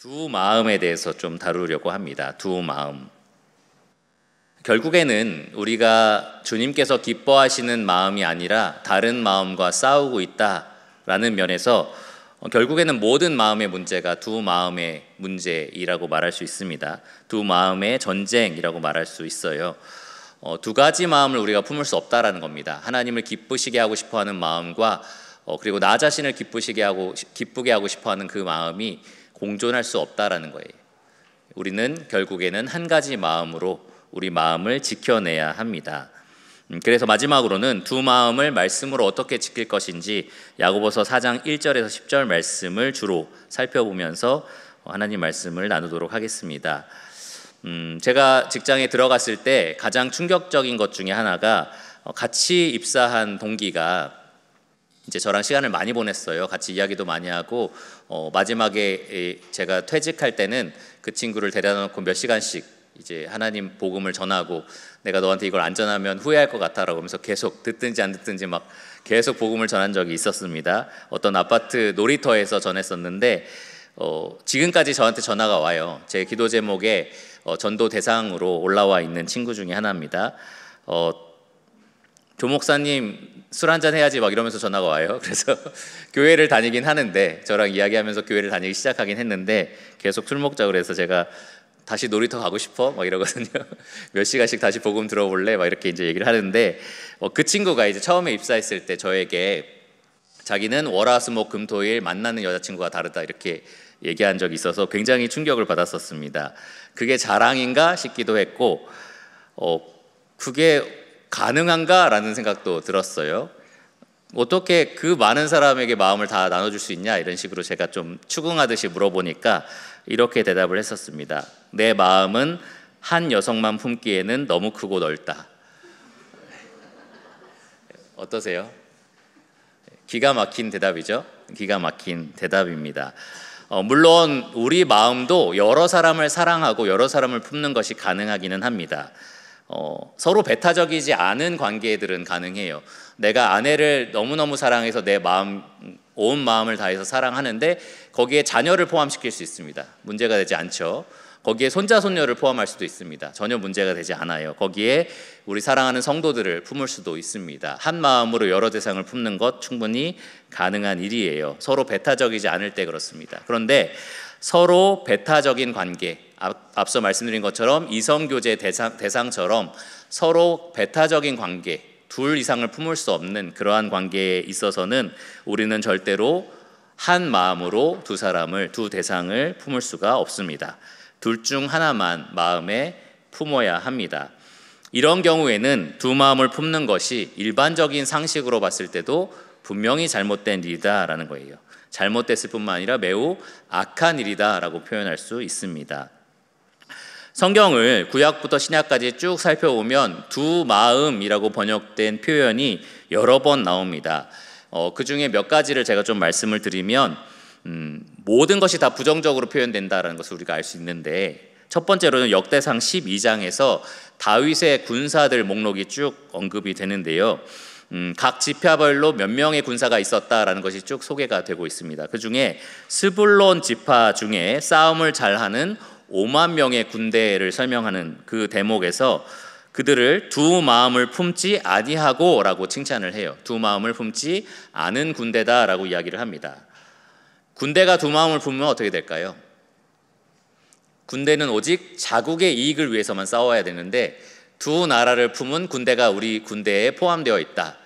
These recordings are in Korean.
두 마음에 대해서 좀 다루려고 합니다. 두 마음. 결국에는 우리가 주님께서 기뻐하시는 마음이 아니라 다른 마음과 싸우고 있다라는 면에서 결국에는 모든 마음의 문제가 두 마음의 문제이라고 말할 수 있습니다. 두 마음의 전쟁이라고 말할 수 있어요. 두 가지 마음을 우리가 품을 수 없다라는 겁니다. 하나님을 기쁘시게 하고 싶어하는 마음과 그리고 나 자신을 기쁘게 하고 싶어하는 그 마음이 공존할 수 없다라는 거예요. 우리는 결국에는 한 가지 마음으로 우리 마음을 지켜내야 합니다. 그래서 마지막으로는 두 마음을 말씀으로 어떻게 지킬 것인지 야고보서 4장 1절에서 10절 말씀을 주로 살펴보면서 하나님 말씀을 나누도록 하겠습니다. 제가 직장에 들어갔을 때 가장 충격적인 것 중에 하나가 같이 입사한 동기가 이제 저랑 시간을 많이 보냈어요. 같이 이야기도 많이 하고 마지막에 제가 퇴직할 때는 그 친구를 데려다 놓고 몇 시간씩 이제 하나님 복음을 전하고 내가 너한테 이걸 안 전하면 후회할 것 같아라고 하면서 계속 듣든지 안 듣든지 막 계속 복음을 전한 적이 있었습니다. 어떤 아파트 놀이터에서 전했었는데 지금까지 저한테 전화가 와요. 제 기도 제목에 전도 대상으로 올라와 있는 친구 중에 하나입니다. 조 목사님 술 한잔 해야지 막 이러면서 전화가 와요. 그래서 교회를 다니긴 하는데 저랑 이야기하면서 교회를 다니기 시작하긴 했는데 계속 술 먹자 그래서 제가 다시 놀이터 가고 싶어? 막 이러거든요. 몇 시간씩 다시 복음 들어볼래? 막 이렇게 이제 얘기를 하는데 그 친구가 이제 처음에 입사했을 때 저에게 자기는 월화수목금토일 만나는 여자친구가 다르다 이렇게 얘기한 적이 있어서 굉장히 충격을 받았었습니다. 그게 자랑인가 싶기도 했고 그게 가능한가? 라는 생각도 들었어요. 어떻게 그 많은 사람에게 마음을 다 나눠줄 수 있냐? 이런 식으로 제가 좀 추궁하듯이 물어보니까 이렇게 대답을 했었습니다. 내 마음은 한 여성만 품기에는 너무 크고 넓다. 어떠세요? 기가 막힌 대답이죠? 기가 막힌 대답입니다. 물론 우리 마음도 여러 사람을 사랑하고 여러 사람을 품는 것이 가능하기는 합니다. 서로 배타적이지 않은 관계들은 가능해요. 내가 아내를 너무너무 사랑해서 내 마음, 온 마음을 다해서 사랑하는데 거기에 자녀를 포함시킬 수 있습니다. 문제가 되지 않죠. 거기에 손자, 손녀를 포함할 수도 있습니다. 전혀 문제가 되지 않아요. 거기에 우리 사랑하는 성도들을 품을 수도 있습니다. 한 마음으로 여러 대상을 품는 것 충분히 가능한 일이에요. 서로 배타적이지 않을 때 그렇습니다. 그런데 서로 배타적인 관계, 앞서 말씀드린 것처럼 이성교제 대상처럼 서로 배타적인 관계, 둘 이상을 품을 수 없는 그러한 관계에 있어서는 우리는 절대로 한 마음으로 두 대상을 품을 수가 없습니다. 둘 중 하나만 마음에 품어야 합니다. 이런 경우에는 두 마음을 품는 것이 일반적인 상식으로 봤을 때도 분명히 잘못된 일이다라는 거예요. 잘못됐을 뿐만 아니라 매우 악한 일이다라고 표현할 수 있습니다. 성경을 구약부터 신약까지 쭉 살펴보면 두 마음이라고 번역된 표현이 여러 번 나옵니다. 그 중에 몇 가지를 제가 좀 말씀을 드리면 모든 것이 다 부정적으로 표현된다는 것을 우리가 알 수 있는데 첫 번째로는 역대상 12장에서 다윗의 군사들 목록이 쭉 언급이 되는데요. 각 지파별로 몇 명의 군사가 있었다라는 것이 쭉 소개가 되고 있습니다. 그 중에 스불론 지파 중에 싸움을 잘하는 5만 명의 군대를 설명하는 그 대목에서 그들을 두 마음을 품지 아니하고 라고 칭찬을 해요. 두 마음을 품지 않은 군대다 라고 이야기를 합니다. 군대가 두 마음을 품으면 어떻게 될까요? 군대는 오직 자국의 이익을 위해서만 싸워야 되는데 두 나라를 품은 군대가 우리 군대에 포함되어 있다.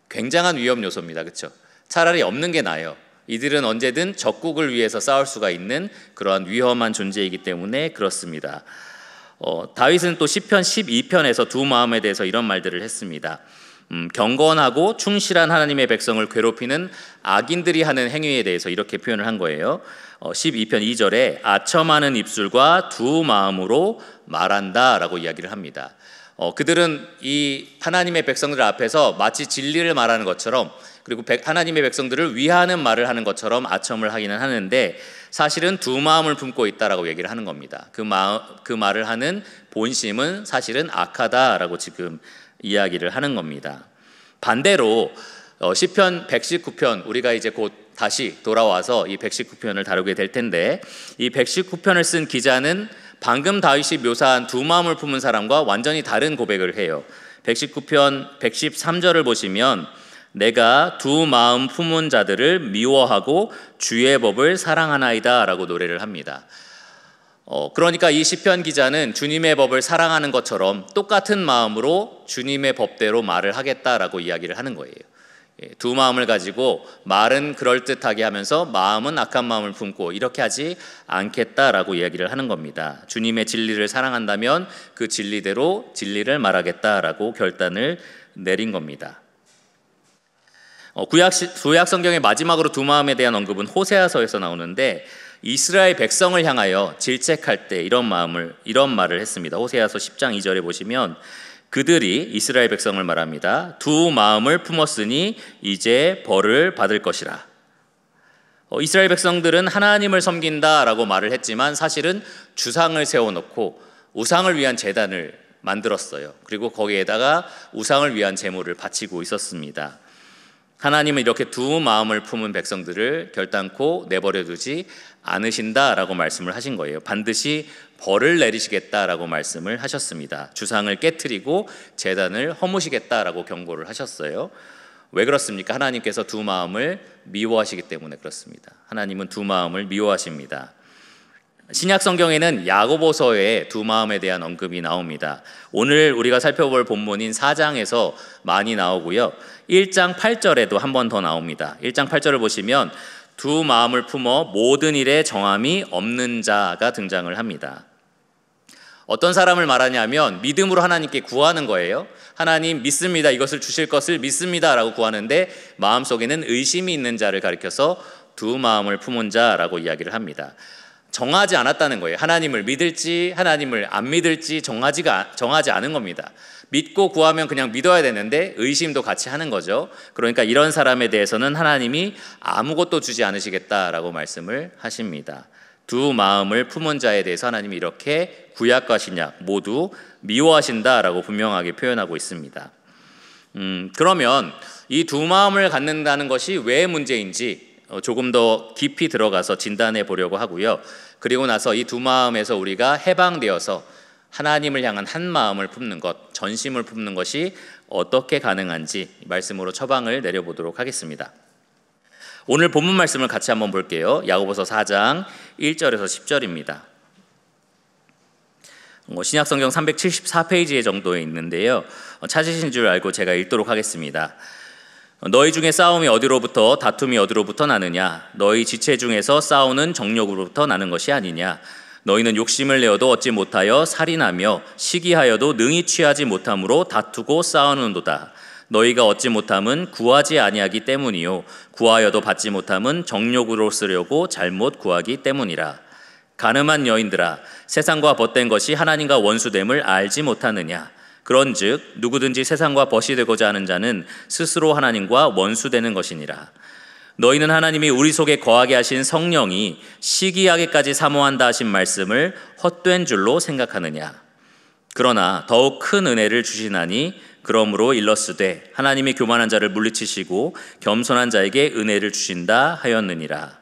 굉장한 위험 요소입니다. 그렇죠? 차라리 없는 게 나아요. 이들은 언제든 적국을 위해서 싸울 수가 있는 그러한 위험한 존재이기 때문에 그렇습니다. 다윗은 또 시편 12편에서 두 마음에 대해서 이런 말들을 했습니다. 경건하고 충실한 하나님의 백성을 괴롭히는 악인들이 하는 행위에 대해서 이렇게 표현을 한 거예요. 12편 2절에 아첨하는 입술과 두 마음으로 말한다 라고 이야기를 합니다. 그들은 이 하나님의 백성들 앞에서 마치 진리를 말하는 것처럼 그리고 하나님의 백성들을 위하는 말을 하는 것처럼 아첨을 하기는 하는데 사실은 두 마음을 품고 있다라고 얘기를 하는 겁니다. 그 말을 하는 본심은 사실은 악하다라고 지금 이야기를 하는 겁니다. 반대로 시편 119편 우리가 이제 곧 다시 돌아와서 이 119편을 다루게 될 텐데, 이 119편을 쓴 기자는 방금 다윗이 묘사한 두 마음을 품은 사람과 완전히 다른 고백을 해요. 119편 113절을 보시면 내가 두 마음 품은 자들을 미워하고 주의 법을 사랑하나이다 라고 노래를 합니다. 그러니까 이 시편 기자는 주님의 법을 사랑하는 것처럼 똑같은 마음으로 주님의 법대로 말을 하겠다라고 이야기를 하는 거예요. 두 마음을 가지고 말은 그럴듯하게 하면서 마음은 악한 마음을 품고 이렇게 하지 않겠다라고 이야기를 하는 겁니다. 주님의 진리를 사랑한다면 그 진리대로 진리를 말하겠다라고 결단을 내린 겁니다. 구약 성경의 마지막으로 두 마음에 대한 언급은 호세아서에서 나오는데, 이스라엘 백성을 향하여 질책할 때 이런 말을 했습니다. 호세아서 10장 2절에 보시면 그들이 이스라엘 백성을 말합니다. 두 마음을 품었으니 이제 벌을 받을 것이라. 이스라엘 백성들은 하나님을 섬긴다라고 말을 했지만 사실은 주상을 세워놓고 우상을 위한 제단을 만들었어요. 그리고 거기에다가 우상을 위한 제물을 바치고 있었습니다. 하나님은 이렇게 두 마음을 품은 백성들을 결단코 내버려 두지 않으신다라고 말씀을 하신 거예요. 반드시 벌을 내리시겠다라고 말씀을 하셨습니다. 주상을 깨트리고 제단을 허무시겠다라고 경고를 하셨어요. 왜 그렇습니까? 하나님께서 두 마음을 미워하시기 때문에 그렇습니다. 하나님은 두 마음을 미워하십니다. 신약 성경에는 야고보서에 두 마음에 대한 언급이 나옵니다. 오늘 우리가 살펴볼 본문인 4장에서 많이 나오고요. 1장 8절에도 한 번 더 나옵니다. 1장 8절을 보시면 두 마음을 품어 모든 일에 정함이 없는 자가 등장을 합니다. 어떤 사람을 말하냐면 믿음으로 하나님께 구하는 거예요. 하나님 믿습니다. 이것을 주실 것을 믿습니다 라고 구하는데 마음속에는 의심이 있는 자를 가리켜서 두 마음을 품은 자라고 이야기를 합니다. 정하지 않았다는 거예요. 하나님을 믿을지 하나님을 안 믿을지 정하지 않은 겁니다. 믿고 구하면 그냥 믿어야 되는데 의심도 같이 하는 거죠. 그러니까 이런 사람에 대해서는 하나님이 아무것도 주지 않으시겠다라고 말씀을 하십니다. 두 마음을 품은 자에 대해서 하나님이 이렇게 구약과 신약 모두 미워하신다라고 분명하게 표현하고 있습니다. 그러면 이 두 마음을 갖는다는 것이 왜 문제인지 조금 더 깊이 들어가서 진단해 보려고 하고요. 그리고 나서 이 두 마음에서 우리가 해방되어서 하나님을 향한 한 마음을 품는 것, 전심을 품는 것이 어떻게 가능한지 말씀으로 처방을 내려보도록 하겠습니다. 오늘 본문 말씀을 같이 한번 볼게요. 야고보서 4장 1절에서 10절입니다. 신약성경 374페이지 정도에 있는데요. 찾으신 줄 알고 제가 읽도록 하겠습니다. 너희 중에 싸움이 어디로부터 다툼이 어디로부터 나느냐? 너희 지체 중에서 싸우는 정욕으로부터 나는 것이 아니냐? 너희는 욕심을 내어도 얻지 못하여 살인하며 시기하여도 능히 취하지 못함으로 다투고 싸우는도다. 너희가 얻지 못함은 구하지 아니하기 때문이요 구하여도 받지 못함은 정욕으로 쓰려고 잘못 구하기 때문이라. 가늠한 여인들아, 세상과 벗된 것이 하나님과 원수됨을 알지 못하느냐? 그런즉 누구든지 세상과 벗이 되고자 하는 자는 스스로 하나님과 원수되는 것이니라. 너희는 하나님이 우리 속에 거하게 하신 성령이 시기하게까지 사모한다 하신 말씀을 헛된 줄로 생각하느냐? 그러나 더욱 큰 은혜를 주시나니 그러므로 일렀으되 하나님이 교만한 자를 물리치시고 겸손한 자에게 은혜를 주신다 하였느니라.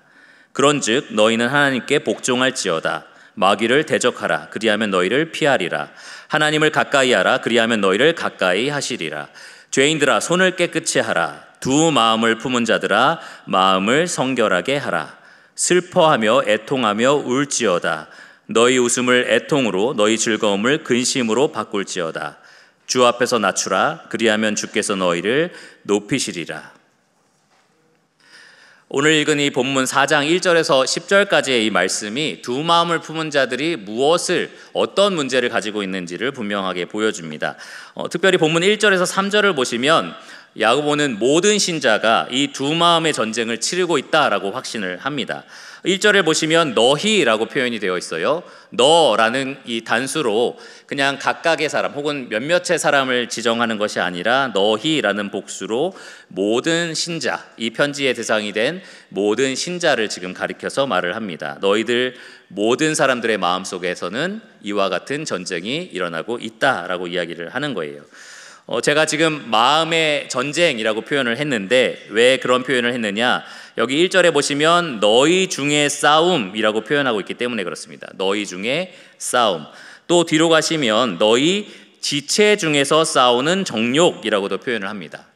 그런즉 너희는 하나님께 복종할지어다. 마귀를 대적하라. 그리하면 너희를 피하리라. 하나님을 가까이 하라. 그리하면 너희를 가까이 하시리라. 죄인들아, 손을 깨끗이 하라. 두 마음을 품은 자들아, 마음을 성결하게 하라. 슬퍼하며 애통하며 울지어다. 너희 웃음을 애통으로, 너희 즐거움을 근심으로 바꿀지어다. 주 앞에서 낮추라. 그리하면 주께서 너희를 높이시리라. 오늘 읽은 이 본문 4장 1절에서 10절까지의 이 말씀이 두 마음을 품은 자들이 어떤 문제를 가지고 있는지를 분명하게 보여줍니다. 특별히 본문 1절에서 3절을 보시면 야고보는 모든 신자가 이 두 마음의 전쟁을 치르고 있다라고 확신을 합니다. 1절을 보시면 너희라고 표현이 되어 있어요. 너라는 이 단수로 그냥 각각의 사람 혹은 몇몇의 사람을 지정하는 것이 아니라 너희라는 복수로 모든 신자, 이 편지의 대상이 된 모든 신자를 지금 가리켜서 말을 합니다. 너희들 모든 사람들의 마음속에서는 이와 같은 전쟁이 일어나고 있다라고 이야기를 하는 거예요. 제가 지금 마음의 전쟁이라고 표현을 했는데 왜 그런 표현을 했느냐? 여기 1절에 보시면 너희 중에 싸움이라고 표현하고 있기 때문에 그렇습니다. 너희 중에 싸움. 또 뒤로 가시면 너희 지체 중에서 싸우는 정욕이라고도 표현을 합니다.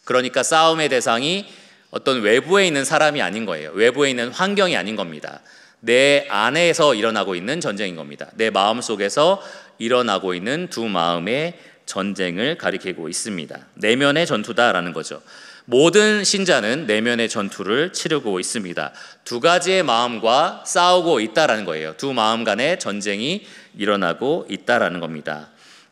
그러니까 싸움의 대상이 어떤 외부에 있는 사람이 아닌 거예요. 외부에 있는 환경이 아닌 겁니다. 내 안에서 일어나고 있는 전쟁인 겁니다. 내 마음 속에서 일어나고 있는 두 마음의 전쟁을 가리키고 있습니다. 내면의 전투다라는 거죠. 모든 신자는 내면의 전투를 치르고 있습니다. 두 가지의 마음과 싸우고 있다라는 거예요. 두 마음 간의 전쟁이 일어나고 있다라는 겁니다.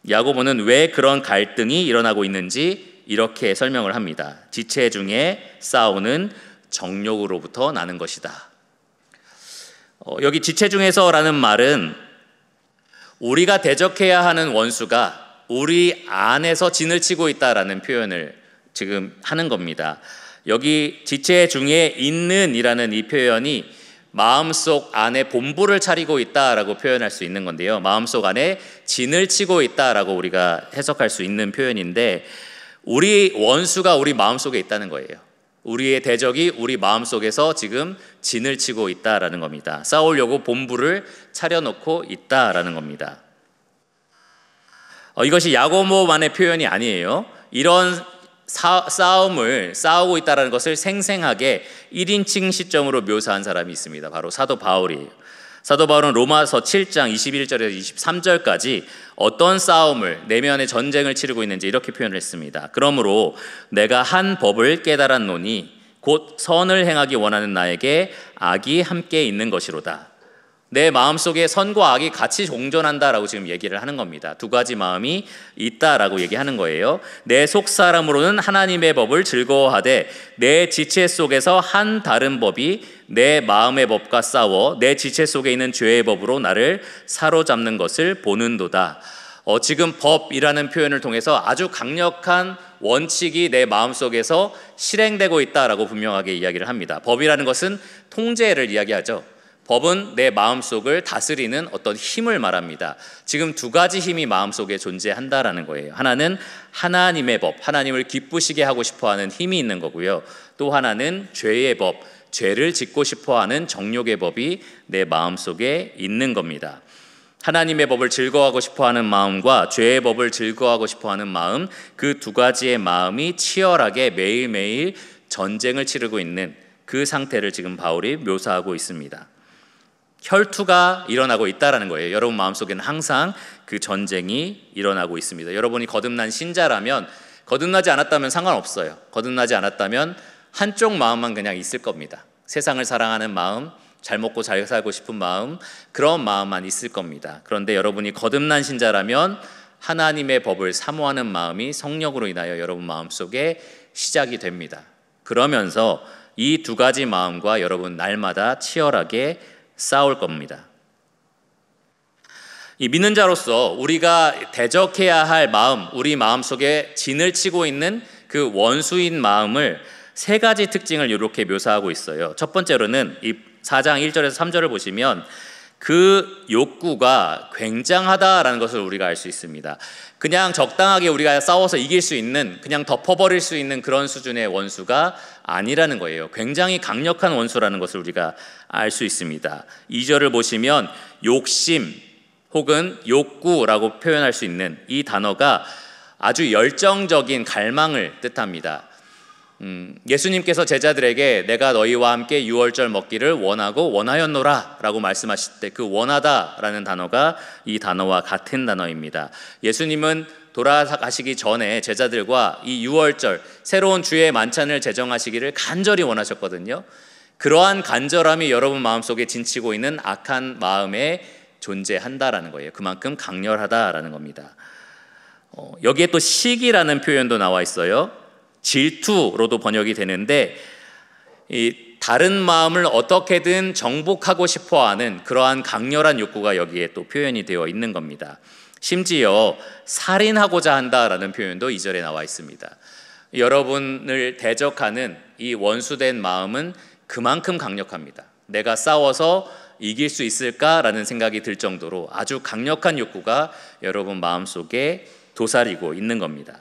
야고보는 왜 그런 갈등이 일어나고 있는지 이렇게 설명을 합니다. 지체 중에 싸우는 정욕으로부터 나는 것이다. 여기 지체 중에서라는 말은 우리가 대적해야 하는 원수가 우리 안에서 진을 치고 있다라는 표현을 지금 하는 겁니다. 여기 지체 중에 있는 이라는 이 표현이 마음속 안에 본부를 차리고 있다라고 표현할 수 있는 건데요. 마음속 안에 진을 치고 있다라고 우리가 해석할 수 있는 표현인데 우리 원수가 우리 마음속에 있다는 거예요. 우리의 대적이 우리 마음속에서 지금 진을 치고 있다라는 겁니다. 싸우려고 본부를 차려놓고 있다라는 겁니다. 이것이 야고보만의 표현이 아니에요. 이런 싸움을 싸우고 있다는 것을 생생하게 1인칭 시점으로 묘사한 사람이 있습니다. 바로 사도 바울이에요. 사도 바울은 로마서 7장 21절에서 23절까지 어떤 싸움을 내면의 전쟁을 치르고 있는지 이렇게 표현을 했습니다. 그러므로 내가 한 법을 깨달았노니 곧 선을 행하기 원하는 나에게 악이 함께 있는 것이로다. 내 마음속에 선과 악이 같이 공존한다라고 지금 얘기를 하는 겁니다. 두 가지 마음이 있다라고 얘기하는 거예요. 내 속사람으로는 하나님의 법을 즐거워하되 내 지체 속에서 한 다른 법이 내 마음의 법과 싸워 내 지체 속에 있는 죄의 법으로 나를 사로잡는 것을 보는도다. 지금 법이라는 표현을 통해서 아주 강력한 원칙이 내 마음속에서 실행되고 있다라고 분명하게 이야기를 합니다. 법이라는 것은 통제를 이야기하죠. 법은 내 마음속을 다스리는 어떤 힘을 말합니다. 지금 두 가지 힘이 마음속에 존재한다라는 거예요. 하나는 하나님의 법, 하나님을 기쁘시게 하고 싶어하는 힘이 있는 거고요. 또 하나는 죄의 법, 죄를 짓고 싶어하는 정욕의 법이 내 마음속에 있는 겁니다. 하나님의 법을 즐거워하고 싶어하는 마음과 죄의 법을 즐거워하고 싶어하는 마음, 그 두 가지의 마음이 치열하게 매일매일 전쟁을 치르고 있는 그 상태를 지금 바울이 묘사하고 있습니다. 혈투가 일어나고 있다는 거예요. 여러분 마음속에는 항상 그 전쟁이 일어나고 있습니다. 여러분이 거듭난 신자라면, 거듭나지 않았다면 상관없어요. 거듭나지 않았다면 한쪽 마음만 그냥 있을 겁니다. 세상을 사랑하는 마음, 잘 먹고 잘 살고 싶은 마음, 그런 마음만 있을 겁니다. 그런데 여러분이 거듭난 신자라면 하나님의 법을 사모하는 마음이 성령으로 인하여 여러분 마음속에 시작이 됩니다. 그러면서 이 두 가지 마음과 여러분 날마다 치열하게 싸울 겁니다. 이 믿는 자로서 우리가 대적해야 할 마음, 우리 마음속에 진을 치고 있는 그 원수인 마음을 세 가지 특징을 이렇게 묘사하고 있어요. 첫 번째로는 이 4장 1절에서 3절을 보시면 그 욕구가 굉장하다라는 것을 우리가 알 수 있습니다. 그냥 적당하게 우리가 싸워서 이길 수 있는, 그냥 덮어버릴 수 있는 그런 수준의 원수가 아니라는 거예요. 굉장히 강력한 원수라는 것을 우리가 알 수 있습니다. 2절을 보시면 욕심 혹은 욕구라고 표현할 수 있는 이 단어가 아주 열정적인 갈망을 뜻합니다. 예수님께서 제자들에게 내가 너희와 함께 유월절 먹기를 원하고 원하였노라 라고 말씀하실 때 그 원하다라는 단어가 이 단어와 같은 단어입니다. 예수님은 돌아가시기 전에 제자들과 이 유월절 새로운 주의 만찬을 제정하시기를 간절히 원하셨거든요. 그러한 간절함이 여러분 마음속에 진치고 있는 악한 마음에 존재한다라는 거예요. 그만큼 강렬하다라는 겁니다. 여기에 또 시기라는 표현도 나와 있어요. 질투로도 번역이 되는데 이 다른 마음을 어떻게든 정복하고 싶어하는 그러한 강렬한 욕구가 여기에 또 표현이 되어 있는 겁니다. 심지어 살인하고자 한다라는 표현도 2절에 나와 있습니다. 여러분을 대적하는 이 원수된 마음은 그만큼 강력합니다. 내가 싸워서 이길 수 있을까라는 생각이 들 정도로 아주 강력한 욕구가 여러분 마음속에 도사리고 있는 겁니다.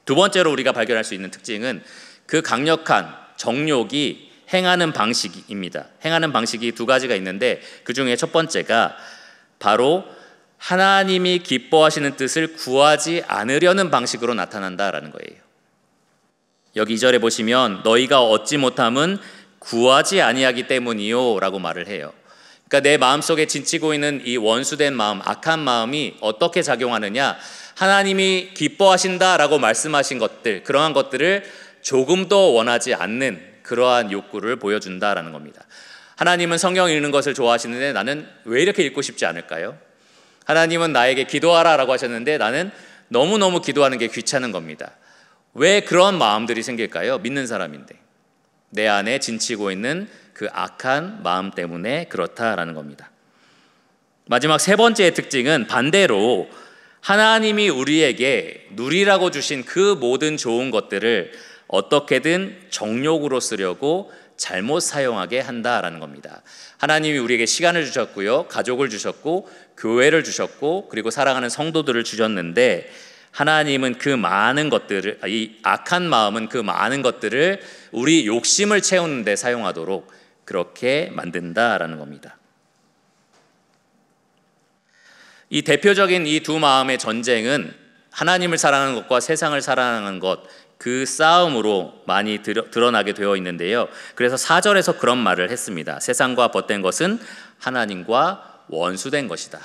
두 번째로 우리가 발견할 수 있는 특징은 그 강력한 정욕이 행하는 방식입니다. 행하는 방식이 두 가지가 있는데 그 중에 첫 번째가 바로 하나님이 기뻐하시는 뜻을 구하지 않으려는 방식으로 나타난다라는 거예요. 여기 2절에 보시면 너희가 얻지 못함은 구하지 아니하기 때문이요 라고 말을 해요. 그러니까 내 마음속에 지치고 있는 이 원수된 마음, 악한 마음이 어떻게 작용하느냐, 하나님이 기뻐하신다라고 말씀하신 것들, 그러한 것들을 조금도 원하지 않는 그러한 욕구를 보여준다라는 겁니다. 하나님은 성경 읽는 것을 좋아하시는데 나는 왜 이렇게 읽고 싶지 않을까요? 하나님은 나에게 기도하라라고 하셨는데 나는 너무너무 기도하는 게 귀찮은 겁니다. 왜 그런 마음들이 생길까요? 믿는 사람인데 내 안에 진치고 있는 그 악한 마음 때문에 그렇다라는 겁니다. 마지막 세 번째의 특징은 반대로 하나님이 우리에게 누리라고 주신 그 모든 좋은 것들을 어떻게든 정욕으로 쓰려고 잘못 사용하게 한다라는 겁니다. 하나님이 우리에게 시간을 주셨고요, 가족을 주셨고, 교회를 주셨고, 그리고 사랑하는 성도들을 주셨는데 하나님은 그 많은 것들을, 이 악한 마음은 그 많은 것들을 우리 욕심을 채우는 데 사용하도록 그렇게 만든다라는 겁니다. 이 대표적인 이 두 마음의 전쟁은 하나님을 사랑하는 것과 세상을 사랑하는 것, 그 싸움으로 많이 드러나게 되어 있는데요. 그래서 4절에서 그런 말을 했습니다. 세상과 벗된 것은 하나님과 원수된 것이다.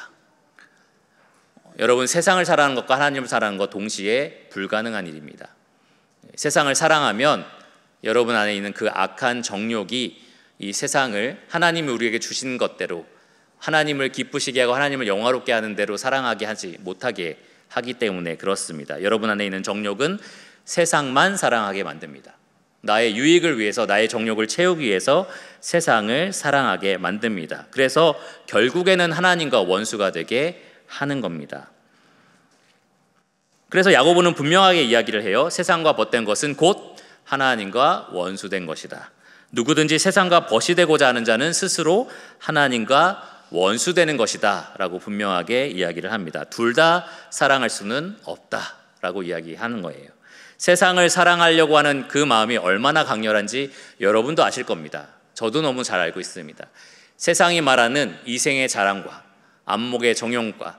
여러분, 세상을 사랑하는 것과 하나님을 사랑하는 것 동시에 불가능한 일입니다. 세상을 사랑하면 여러분 안에 있는 그 악한 정욕이 이 세상을 하나님이 우리에게 주신 것대로 하나님을 기쁘시게 하고 하나님을 영화롭게 하는 대로 사랑하게 하지 못하게 하기 때문에 그렇습니다. 여러분 안에 있는 정욕은 세상만 사랑하게 만듭니다. 나의 유익을 위해서, 나의 정욕을 채우기 위해서 세상을 사랑하게 만듭니다. 그래서 결국에는 하나님과 원수가 되게 하는 겁니다. 그래서 야고보는 분명하게 이야기를 해요. 세상과 벗된 것은 곧 하나님과 원수된 것이다. 누구든지 세상과 벗이 되고자 하는 자는 스스로 하나님과 원수되는 것이다 라고 분명하게 이야기를 합니다. 둘 다 사랑할 수는 없다 라고 이야기하는 거예요. 세상을 사랑하려고 하는 그 마음이 얼마나 강렬한지 여러분도 아실 겁니다. 저도 너무 잘 알고 있습니다. 세상이 말하는 이생의 자랑과 안목의 정욕과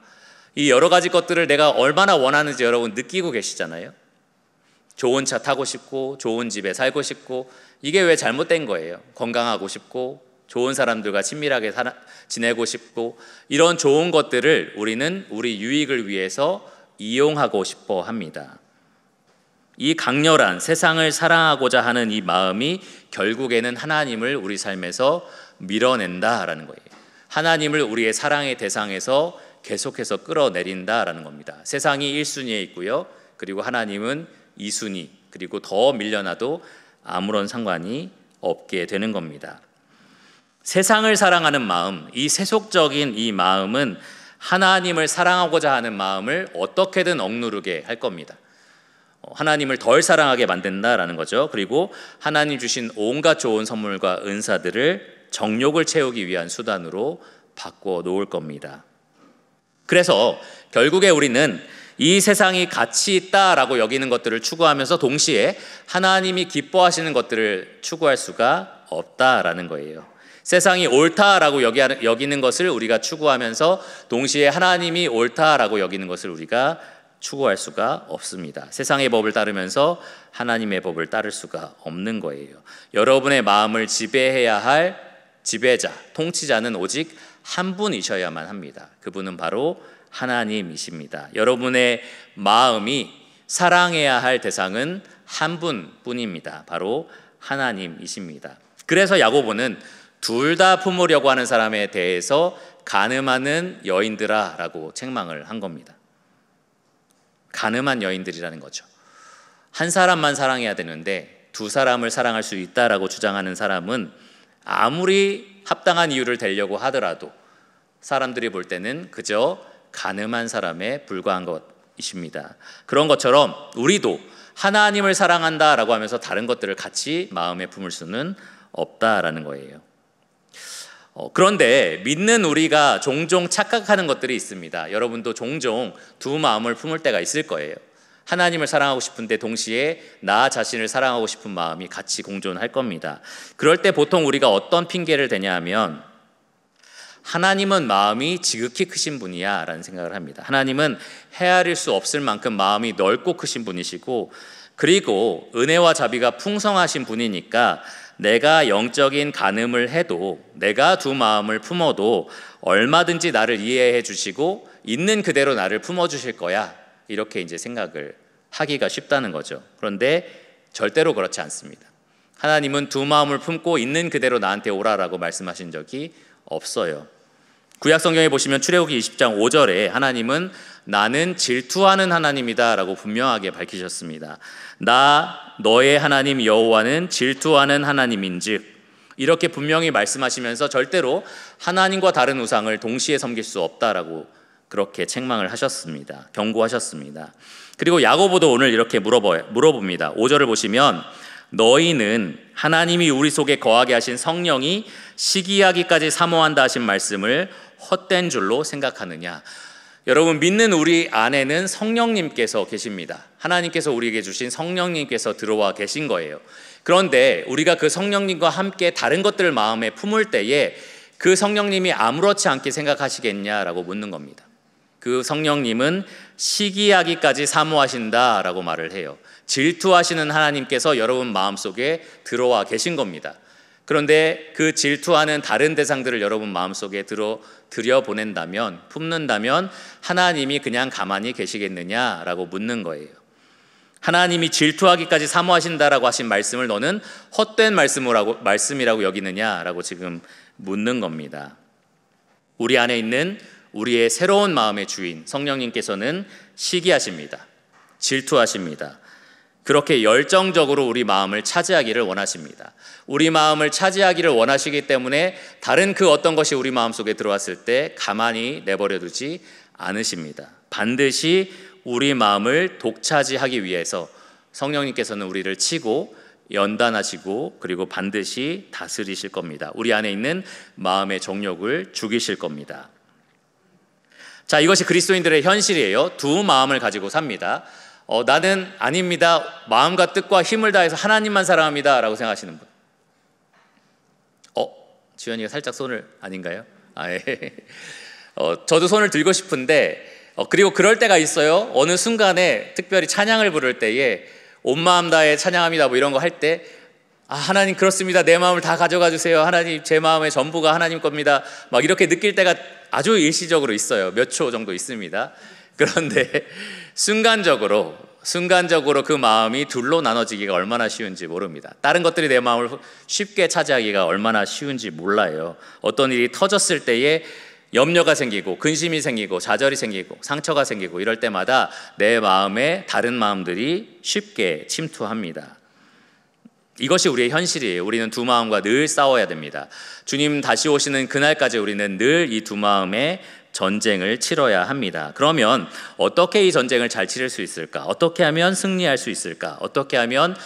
이 여러 가지 것들을 내가 얼마나 원하는지 여러분 느끼고 계시잖아요. 좋은 차 타고 싶고 좋은 집에 살고 싶고, 이게 왜 잘못된 거예요? 건강하고 싶고 좋은 사람들과 친밀하게 지내고 싶고, 이런 좋은 것들을 우리는 우리 유익을 위해서 이용하고 싶어 합니다. 이 강렬한 세상을 사랑하고자 하는 이 마음이 결국에는 하나님을 우리 삶에서 밀어낸다라는 거예요. 하나님을 우리의 사랑의 대상에서 계속해서 끌어내린다라는 겁니다. 세상이 1순위에 있고요, 그리고 하나님은 2순위, 그리고 더 밀려나도 아무런 상관이 없게 되는 겁니다. 세상을 사랑하는 마음, 이 세속적인 이 마음은 하나님을 사랑하고자 하는 마음을 어떻게든 억누르게 할 겁니다. 하나님을 덜 사랑하게 만든다라는 거죠. 그리고 하나님 주신 온갖 좋은 선물과 은사들을 정욕을 채우기 위한 수단으로 바꿔 놓을 겁니다. 그래서 결국에 우리는 이 세상이 가치 있다라고 여기는 것들을 추구하면서 동시에 하나님이 기뻐하시는 것들을 추구할 수가 없다라는 거예요. 세상이 옳다라고 여기는 것을 우리가 추구하면서 동시에 하나님이 옳다라고 여기는 것을 우리가 추구할 수가 없습니다. 세상의 법을 따르면서 하나님의 법을 따를 수가 없는 거예요. 여러분의 마음을 지배해야 할 지배자, 통치자는 오직 한 분이셔야만 합니다. 그분은 바로 하나님이십니다. 여러분의 마음이 사랑해야 할 대상은 한 분뿐입니다. 바로 하나님이십니다. 그래서 야고보는 둘 다 품으려고 하는 사람에 대해서 간음하는 여인들아 라고 책망을 한 겁니다. 간음한 여인들이라는 거죠. 한 사람만 사랑해야 되는데 두 사람을 사랑할 수 있다라고 주장하는 사람은 아무리 합당한 이유를 대려고 하더라도 사람들이 볼 때는 그저 간음한 사람에 불과한 것이십니다. 그런 것처럼 우리도 하나님을 사랑한다라고 하면서 다른 것들을 같이 마음에 품을 수는 없다라는 거예요. 그런데 믿는 우리가 종종 착각하는 것들이 있습니다. 여러분도 종종 두 마음을 품을 때가 있을 거예요. 하나님을 사랑하고 싶은데 동시에 나 자신을 사랑하고 싶은 마음이 같이 공존할 겁니다. 그럴 때 보통 우리가 어떤 핑계를 대냐 하면 하나님은 마음이 지극히 크신 분이야 라는 생각을 합니다. 하나님은 헤아릴 수 없을 만큼 마음이 넓고 크신 분이시고, 그리고 은혜와 자비가 풍성하신 분이니까 내가 영적인 간음을 해도, 내가 두 마음을 품어도 얼마든지 나를 이해해 주시고 있는 그대로 나를 품어주실 거야, 이렇게 이제 생각을 하기가 쉽다는 거죠. 그런데 절대로 그렇지 않습니다. 하나님은 두 마음을 품고 있는 그대로 나한테 오라라고 말씀하신 적이 없어요. 구약 성경에 보시면 출애굽기 20장 5절에 하나님은 나는 질투하는 하나님이다 라고 분명하게 밝히셨습니다. 나 너의 하나님 여호와는 질투하는 하나님인즉, 이렇게 분명히 말씀하시면서 절대로 하나님과 다른 우상을 동시에 섬길 수 없다라고 그렇게 책망을 하셨습니다. 경고하셨습니다. 그리고 야고보도 오늘 이렇게 물어봅니다. 5절을 보시면 너희는 하나님이 우리 속에 거하게 하신 성령이 시기하기까지 사모한다 하신 말씀을 헛된 줄로 생각하느냐. 여러분, 믿는 우리 안에는 성령님께서 계십니다. 하나님께서 우리에게 주신 성령님께서 들어와 계신 거예요. 그런데 우리가 그 성령님과 함께 다른 것들을 마음에 품을 때에 그 성령님이 아무렇지 않게 생각하시겠냐라고 묻는 겁니다. 그 성령님은 시기하기까지 사모하신다라고 말을 해요. 질투하시는 하나님께서 여러분 마음속에 들어와 계신 겁니다. 그런데 그 질투하는 다른 대상들을 여러분 마음속에 들여보낸다면, 품는다면 하나님이 그냥 가만히 계시겠느냐라고 묻는 거예요. 하나님이 질투하기까지 사모하신다라고 하신 말씀을 너는 헛된 말씀이라고 여기느냐라고 지금 묻는 겁니다. 우리 안에 있는 우리의 새로운 마음의 주인 성령님께서는 시기하십니다. 질투하십니다. 그렇게 열정적으로 우리 마음을 차지하기를 원하십니다. 우리 마음을 차지하기를 원하시기 때문에 다른 그 어떤 것이 우리 마음속에 들어왔을 때 가만히 내버려 두지 않으십니다. 반드시 우리 마음을 독차지하기 위해서 성령님께서는 우리를 치고 연단하시고 그리고 반드시 다스리실 겁니다. 우리 안에 있는 마음의 정욕을 죽이실 겁니다. 자, 이것이 그리스도인들의 현실이에요. 두 마음을 가지고 삽니다. 나는 아닙니다. 마음과 뜻과 힘을 다해서 하나님만 사랑합니다 라고 생각하시는 분. 지현이가 살짝 손을, 아닌가요? 예. 저도 손을 들고 싶은데 그리고 그럴 때가 있어요. 어느 순간에 특별히 찬양을 부를 때에 온 마음 다해 찬양합니다 뭐 이런 거 할 때 하나님 그렇습니다. 내 마음을 다 가져가 주세요. 하나님 제 마음의 전부가 하나님 겁니다. 막 이렇게 느낄 때가 아주 일시적으로 있어요. 몇 초 정도 있습니다. 그런데 순간적으로 그 마음이 둘로 나눠지기가 얼마나 쉬운지 모릅니다. 다른 것들이 내 마음을 쉽게 차지하기가 얼마나 쉬운지 몰라요. 어떤 일이 터졌을 때에 염려가 생기고 근심이 생기고 좌절이 생기고 상처가 생기고 이럴 때마다 내 마음에 다른 마음들이 쉽게 침투합니다. 이것이 우리의 현실이에요. 우리는 두 마음과 늘 싸워야 됩니다. 주님 다시 오시는 그날까지 우리는 늘 이 두 마음의 전쟁을 치러야 합니다. 그러면 어떻게 이 전쟁을 잘 치를 수 있을까? 어떻게 하면 승리할 수 있을까? 어떻게 하면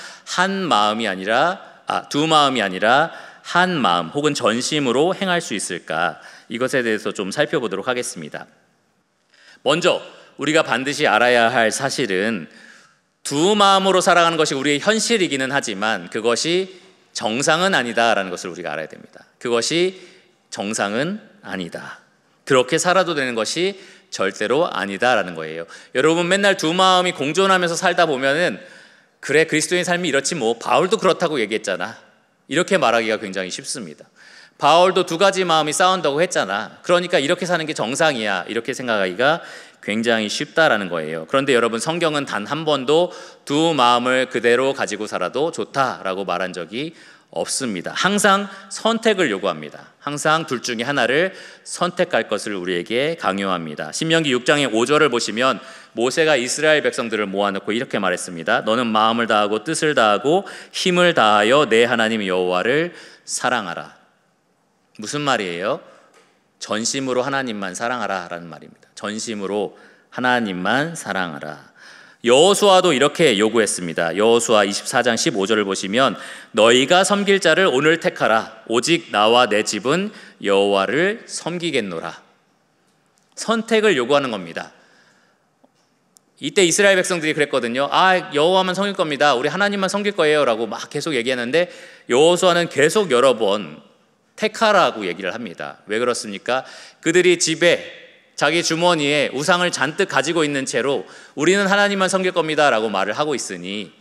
두 마음이 아니라 한 마음 혹은 전심으로 행할 수 있을까? 이것에 대해서 좀 살펴보도록 하겠습니다. 먼저 우리가 반드시 알아야 할 사실은 두 마음으로 살아가는 것이 우리의 현실이기는 하지만 그것이 정상은 아니다라는 것을 우리가 알아야 됩니다. 그것이 정상은 아니다. 그렇게 살아도 되는 것이 절대로 아니다라는 거예요. 여러분 맨날 두 마음이 공존하면서 살다 보면은 그래 그리스도인 삶이 이렇지 뭐 바울도 그렇다고 얘기했잖아. 이렇게 말하기가 굉장히 쉽습니다. 바울도 두 가지 마음이 싸운다고 했잖아. 그러니까 이렇게 사는 게 정상이야. 이렇게 생각하기가 굉장히 쉽다라는 거예요. 그런데 여러분 성경은 단 한 번도 두 마음을 그대로 가지고 살아도 좋다라고 말한 적이 없습니다. 항상 선택을 요구합니다. 항상 둘 중에 하나를 선택할 것을 우리에게 강요합니다. 신명기 6장의 5절을 보시면 모세가 이스라엘 백성들을 모아놓고 이렇게 말했습니다. 너는 마음을 다하고 뜻을 다하고 힘을 다하여 내 하나님 여호와를 사랑하라. 무슨 말이에요? 전심으로 하나님만 사랑하라 라는 말입니다. 전심으로 하나님만 사랑하라. 여호수아도 이렇게 요구했습니다. 여호수아 24장 15절을 보시면 너희가 섬길 자를 오늘 택하라. 오직 나와 내 집은 여호와를 섬기겠노라. 선택을 요구하는 겁니다. 이때 이스라엘 백성들이 그랬거든요. 여호와만 섬길 겁니다. 우리 하나님만 섬길 거예요 라고 막 계속 얘기하는데 여호수아는 계속 여러 번 택하라고 얘기를 합니다. 왜 그렇습니까? 그들이 집에 자기 주머니에 우상을 잔뜩 가지고 있는 채로 우리는 하나님만 섬길 겁니다 라고 말을 하고 있으니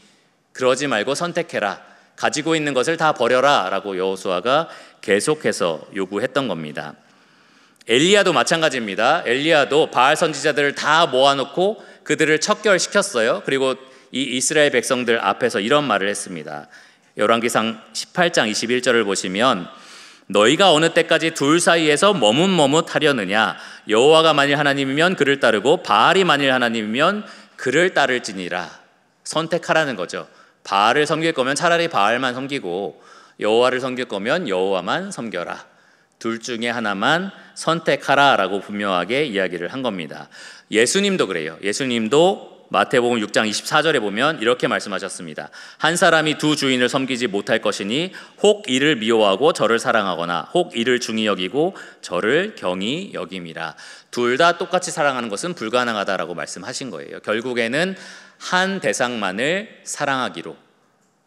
그러지 말고 선택해라. 가지고 있는 것을 다 버려라 라고 여호수아가 계속해서 요구했던 겁니다. 엘리야도 마찬가지입니다. 엘리야도 바알 선지자들을 다 모아놓고 그들을 척결시켰어요. 그리고 이 이스라엘 백성들 앞에서 이런 말을 했습니다. 열왕기상 18장 21절을 보시면 너희가 어느 때까지 둘 사이에서 머뭇머뭇하려느냐. 여호와가 만일 하나님이면 그를 따르고 바알이 만일 하나님이면 그를 따를지니라. 선택하라는 거죠. 바알을 섬길 거면 차라리 바알만 섬기고 여호와를 섬길 거면 여호와만 섬겨라. 둘 중에 하나만 선택하라 라고 분명하게 이야기를 한 겁니다. 예수님도 그래요. 예수님도 마태복음 6장 24절에 보면 이렇게 말씀하셨습니다. 한 사람이 두 주인을 섬기지 못할 것이니 혹 이를 미워하고 저를 사랑하거나 혹 이를 중히 여기고 저를 경히 여김이라. 둘 다 똑같이 사랑하는 것은 불가능하다라고 말씀하신 거예요. 결국에는 한 대상만을 사랑하기로,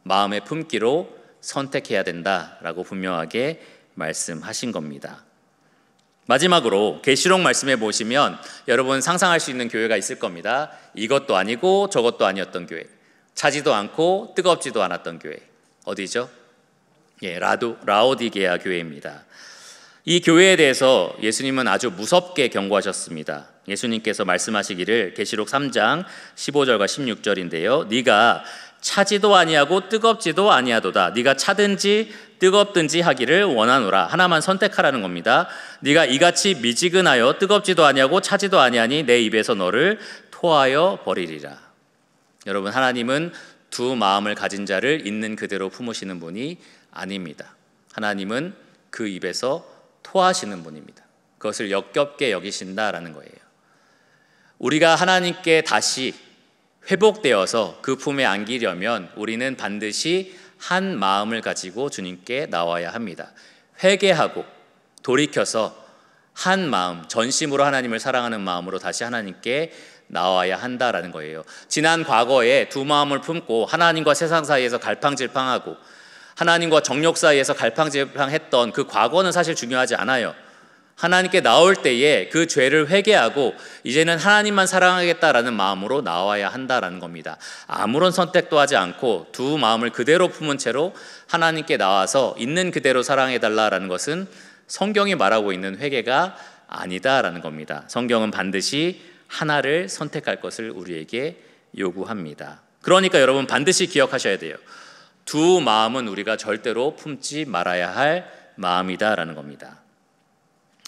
마음에 품기로 선택해야 된다라고 분명하게 말씀하신 겁니다. 마지막으로 계시록 말씀에 보시면 여러분 상상할 수 있는 교회가 있을 겁니다. 이것도 아니고 저것도 아니었던 교회, 차지도 않고 뜨겁지도 않았던 교회. 어디죠? 라오디게아 교회입니다. 이 교회에 대해서 예수님은 아주 무섭게 경고하셨습니다. 예수님께서 말씀하시기를 계시록 3장 15절과 16절인데요. 네가 차지도 아니하고 뜨겁지도 아니하도다. 네가 차든지 뜨겁든지 하기를 원하노라. 하나만 선택하라는 겁니다. 네가 이같이 미지근하여 뜨겁지도 아니하고 차지도 아니하니 내 입에서 너를 토하여 버리리라. 여러분, 하나님은 두 마음을 가진 자를 있는 그대로 품으시는 분이 아닙니다. 하나님은 그 입에서 토하시는 분입니다. 그것을 역겹게 여기신다라는 거예요. 우리가 하나님께 다시 회복되어서 그 품에 안기려면 우리는 반드시 한 마음을 가지고 주님께 나와야 합니다. 회개하고 돌이켜서 한 마음, 전심으로 하나님을 사랑하는 마음으로 다시 하나님께 나와야 한다라는 거예요. 지난 과거에 두 마음을 품고 하나님과 세상 사이에서 갈팡질팡하고 하나님과 정욕 사이에서 갈팡질팡했던 그 과거는 사실 중요하지 않아요. 하나님께 나올 때에 그 죄를 회개하고 이제는 하나님만 사랑하겠다라는 마음으로 나와야 한다라는 겁니다. 아무런 선택도 하지 않고 두 마음을 그대로 품은 채로 하나님께 나와서 있는 그대로 사랑해달라라는 것은 성경이 말하고 있는 회개가 아니다라는 겁니다. 성경은 반드시 하나를 선택할 것을 우리에게 요구합니다. 그러니까 여러분 반드시 기억하셔야 돼요. 두 마음은 우리가 절대로 품지 말아야 할 마음이다라는 겁니다.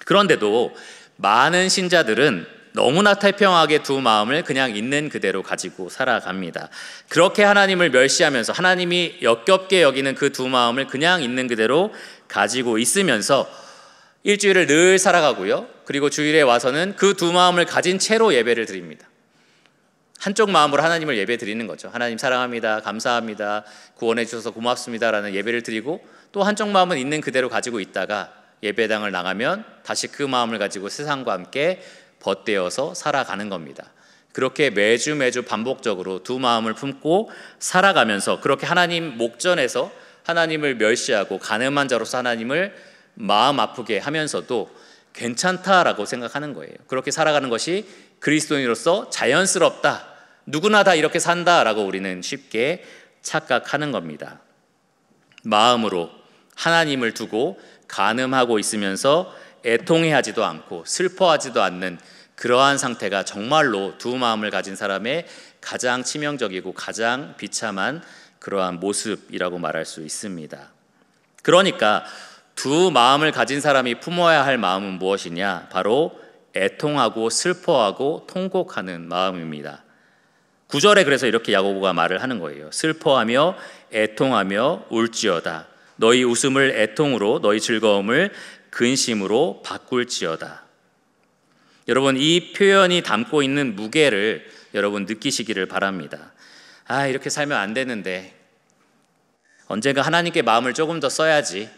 그런데도 많은 신자들은 너무나 태평하게 두 마음을 그냥 있는 그대로 가지고 살아갑니다. 그렇게 하나님을 멸시하면서 하나님이 역겹게 여기는 그 두 마음을 그냥 있는 그대로 가지고 있으면서 일주일을 늘 살아가고요. 그리고 주일에 와서는 그 두 마음을 가진 채로 예배를 드립니다. 한쪽 마음으로 하나님을 예배 드리는 거죠. 하나님 사랑합니다, 감사합니다, 구원해 주셔서 고맙습니다 라는 예배를 드리고 또 한쪽 마음은 있는 그대로 가지고 있다가 예배당을 나가면 다시 그 마음을 가지고 세상과 함께 벗되어서 살아가는 겁니다. 그렇게 매주 반복적으로 두 마음을 품고 살아가면서 그렇게 하나님 목전에서 하나님을 멸시하고 간음한 자로서 하나님을 마음 아프게 하면서도 괜찮다라고 생각하는 거예요. 그렇게 살아가는 것이 그리스도인으로서 자연스럽다, 누구나 다 이렇게 산다라고 우리는 쉽게 착각하는 겁니다. 마음으로 하나님을 두고 간음하고 있으면서 애통해하지도 않고 슬퍼하지도 않는 그러한 상태가 정말로 두 마음을 가진 사람의 가장 치명적이고 가장 비참한 그러한 모습이라고 말할 수 있습니다. 그러니까 두 마음을 가진 사람이 품어야 할 마음은 무엇이냐? 바로 애통하고 슬퍼하고 통곡하는 마음입니다. 9절에 그래서 이렇게 야고보가 말을 하는 거예요. 슬퍼하며 애통하며 울지어다. 너희 웃음을 애통으로 너희 즐거움을 근심으로 바꿀지어다. 여러분, 이 표현이 담고 있는 무게를 여러분 느끼시기를 바랍니다. 이렇게 살면 안 되는데, 언젠가 하나님께 마음을 조금 더 써야지,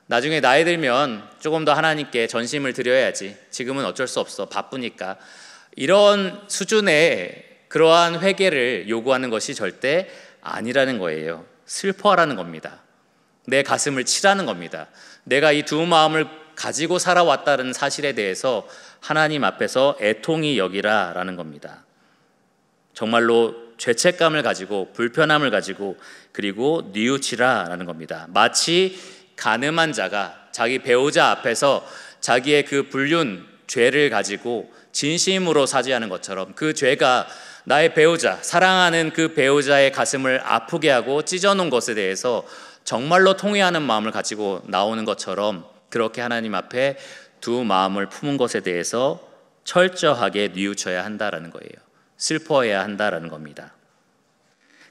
나중에 나이 들면 조금 더 하나님께 전심을 드려야지, 지금은 어쩔 수 없어, 바쁘니까, 이런 수준의 그러한 회개를 요구하는 것이 절대 아니라는 거예요. 슬퍼하라는 겁니다. 내 가슴을 치라는 겁니다. 내가 이 두 마음을 가지고 살아왔다는 사실에 대해서 하나님 앞에서 애통히 여기라라는 겁니다. 정말로 죄책감을 가지고 불편함을 가지고 그리고 뉘우치라라는 겁니다. 마치 간음한 자가 자기 배우자 앞에서 자기의 그 불륜 죄를 가지고 진심으로 사죄하는 것처럼, 그 죄가 나의 배우자, 사랑하는 그 배우자의 가슴을 아프게 하고 찢어놓은 것에 대해서 정말로 통회하는 마음을 가지고 나오는 것처럼, 그렇게 하나님 앞에 두 마음을 품은 것에 대해서 철저하게 뉘우쳐야 한다라는 거예요. 슬퍼해야 한다라는 겁니다.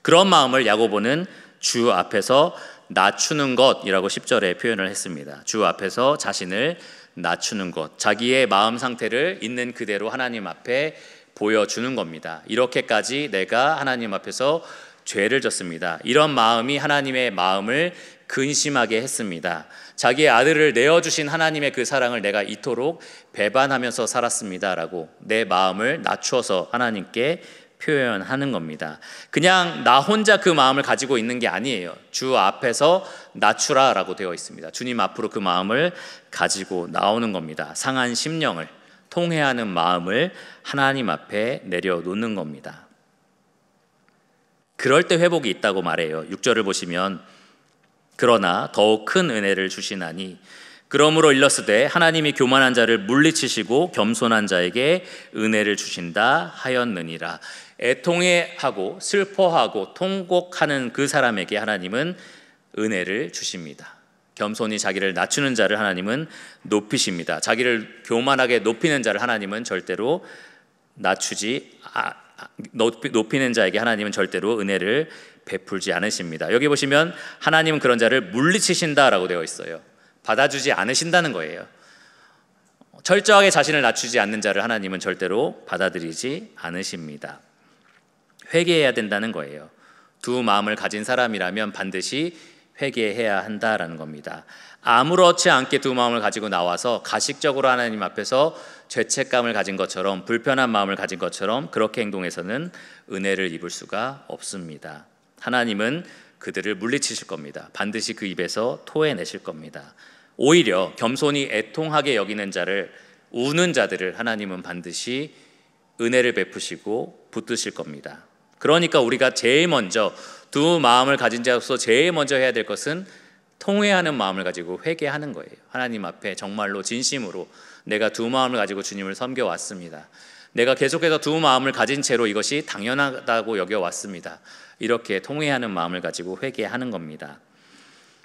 그런 마음을 야고보는 주 앞에서 낮추는 것이라고 10절에 표현을 했습니다. 주 앞에서 자신을 낮추는 것, 자기의 마음 상태를 있는 그대로 하나님 앞에 보여주는 겁니다. 이렇게까지 내가 하나님 앞에서 죄를 졌습니다. 이런 마음이 하나님의 마음을 근심하게 했습니다. 자기의 아들을 내어주신 하나님의 그 사랑을 내가 이토록 배반하면서 살았습니다 라고 내 마음을 낮추어서 하나님께 표현하는 겁니다. 그냥 나 혼자 그 마음을 가지고 있는 게 아니에요. 주 앞에서 낮추라 라고 되어 있습니다. 주님 앞으로 그 마음을 가지고 나오는 겁니다. 상한 심령을, 통회하는 마음을 하나님 앞에 내려놓는 겁니다. 그럴 때 회복이 있다고 말해요. 6절을 보시면, 그러나 더욱 큰 은혜를 주시나니 그러므로 일렀으되 하나님이 교만한 자를 물리치시고 겸손한 자에게 은혜를 주신다 하였느니라. 애통해하고 슬퍼하고 통곡하는 그 사람에게 하나님은 은혜를 주십니다. 겸손히 자기를 낮추는 자를 하나님은 높이십니다. 자기를 교만하게 높이는 자를 하나님은 절대로 높이는 자에게 하나님은 절대로 은혜를 베풀지 않으십니다. 여기 보시면 하나님은 그런 자를 물리치신다라고 되어 있어요. 받아주지 않으신다는 거예요. 철저하게 자신을 낮추지 않는 자를 하나님은 절대로 받아들이지 않으십니다. 회개해야 된다는 거예요. 두 마음을 가진 사람이라면 반드시 회개해야 한다라는 겁니다. 아무렇지 않게 두 마음을 가지고 나와서 가식적으로 하나님 앞에서 죄책감을 가진 것처럼, 불편한 마음을 가진 것처럼 그렇게 행동해서는 은혜를 입을 수가 없습니다. 하나님은 그들을 물리치실 겁니다. 반드시 그 입에서 토해내실 겁니다. 오히려 겸손히 애통하게 여기는 자를, 우는 자들을 하나님은 반드시 은혜를 베푸시고 붙드실 겁니다. 그러니까 우리가 제일 먼저, 두 마음을 가진 자로서 제일 먼저 해야 될 것은 통회하는 마음을 가지고 회개하는 거예요. 하나님 앞에 정말로 진심으로 내가 두 마음을 가지고 주님을 섬겨왔습니다. 내가 계속해서 두 마음을 가진 채로 이것이 당연하다고 여겨왔습니다. 이렇게 통회하는 마음을 가지고 회개하는 겁니다.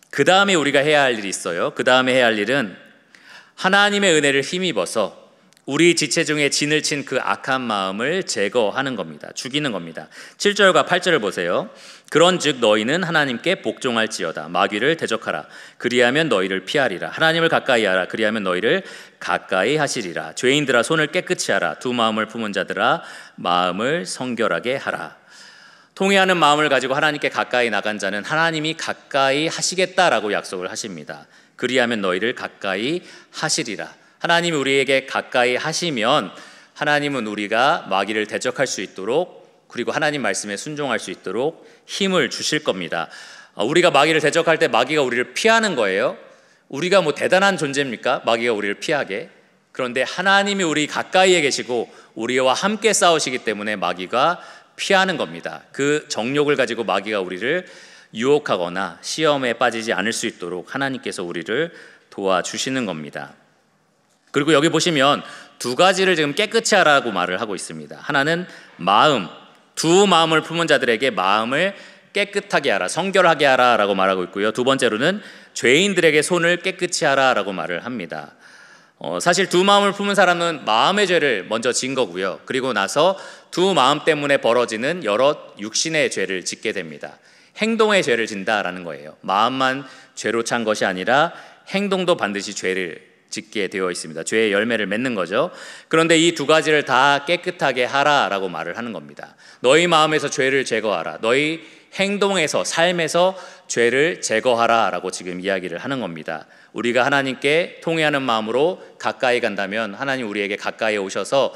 그 다음에 우리가 해야 할 일이 있어요. 그 다음에 해야 할 일은 하나님의 은혜를 힘입어서 우리 지체 중에 진을 친 그 악한 마음을 제거하는 겁니다. 죽이는 겁니다. 7절과 8절을 보세요. 그런즉 너희는 하나님께 복종할지어다. 마귀를 대적하라. 그리하면 너희를 피하리라. 하나님을 가까이 하라. 그리하면 너희를 가까이 하시리라. 죄인들아 손을 깨끗이 하라. 두 마음을 품은 자들아 마음을 성결하게 하라. 통회하는 마음을 가지고 하나님께 가까이 나간 자는 하나님이 가까이 하시겠다라고 약속을 하십니다. 그리하면 너희를 가까이 하시리라. 하나님이 우리에게 가까이 하시면 하나님은 우리가 마귀를 대적할 수 있도록, 그리고 하나님 말씀에 순종할 수 있도록 힘을 주실 겁니다. 우리가 마귀를 대적할 때 마귀가 우리를 피하는 거예요. 우리가 뭐 대단한 존재입니까? 마귀가 우리를 피하게. 그런데 하나님이 우리 가까이에 계시고 우리와 함께 싸우시기 때문에 마귀가 피하는 겁니다. 그 정욕을 가지고 마귀가 우리를 유혹하거나 시험에 빠지지 않을 수 있도록 하나님께서 우리를 도와주시는 겁니다. 그리고 여기 보시면 두 가지를 지금 깨끗이 하라고 말을 하고 있습니다. 하나는 마음, 두 마음을 품은 자들에게 마음을 깨끗하게 하라, 성결하게 하라 라고 말하고 있고요. 두 번째로는 죄인들에게 손을 깨끗이 하라 라고 말을 합니다. 사실 두 마음을 품은 사람은 마음의 죄를 먼저 진 거고요. 그리고 나서 두 마음 때문에 벌어지는 여러 육신의 죄를 짓게 됩니다. 행동의 죄를 진다라는 거예요. 마음만 죄로 찬 것이 아니라 행동도 반드시 죄를 짓게 되어 있습니다. 죄의 열매를 맺는 거죠. 그런데 이 두 가지를 다 깨끗하게 하라라고 말을 하는 겁니다. 너희 마음에서 죄를 제거하라. 너희 행동에서, 삶에서 죄를 제거하라라고 지금 이야기를 하는 겁니다. 우리가 하나님께 통회하는 마음으로 가까이 간다면 하나님 우리에게 가까이 오셔서